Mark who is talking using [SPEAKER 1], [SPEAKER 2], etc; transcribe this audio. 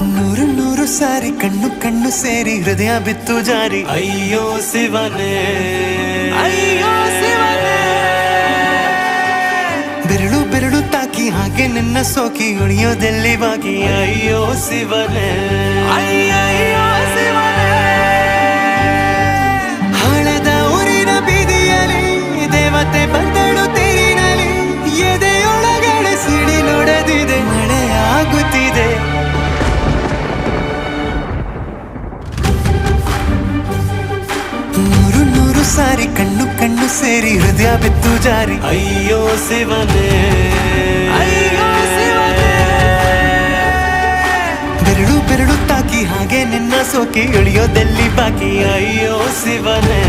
[SPEAKER 1] ನೂರು ನೂರು ಸಾರಿ ಕಣ್ಣು ಕಣ್ಣು ಸೇರಿ ಹೃದಯ ಬಿತ್ತು ಜಾರಿ ಅಯ್ಯೋ ಶಿವನೇ ಅಯ್ಯೋ ಶಿವನೇ ಬೆರಳು ಬೆರಳು ತಾಕಿ ಹಾಗೆ ನಿನ್ನ ಸೋಕಿ ಉಳಿಯೋದೆಲ್ಲಿ ಬಾಕಿ ಅಯ್ಯೋ ಶಿವನೇ ಅಯ್ಯಯ್ಯೋ ಶಿವನೇ ಹಳೆದ ಊರಿನ ಬೀದಿಯಲ್ಲಿ ದೇವತೆ ಬಂದಳು ತೇರಿನಲ್ಲಿ ಎದೆಯೊಳಗಡೆ ಸಿಡಿಲೊಡೆದಿದೆ ಮಳೆ ಆಗುತ್ತಿದೆ ನೂರು ನೂರು ಸಾರಿ ಕಣ್ಣು ಕಣ್ಣು ಸೇರಿ ಹೃದಯ ಬಿತ್ತು ಜಾರಿ ಅಯ್ಯೋ ಶಿವನೇ ಅಯ್ಯೋ ಶಿವನೇ ಬೆರಳು ಬೆರಳು ತಾಕಿ ಹಾಗೆ ನಿನ್ನ ಸೋಕಿ ಇಳಿಯೋದೆಲ್ಲಿ ಬಾಕಿ ಅಯ್ಯೋ ಶಿವನೇ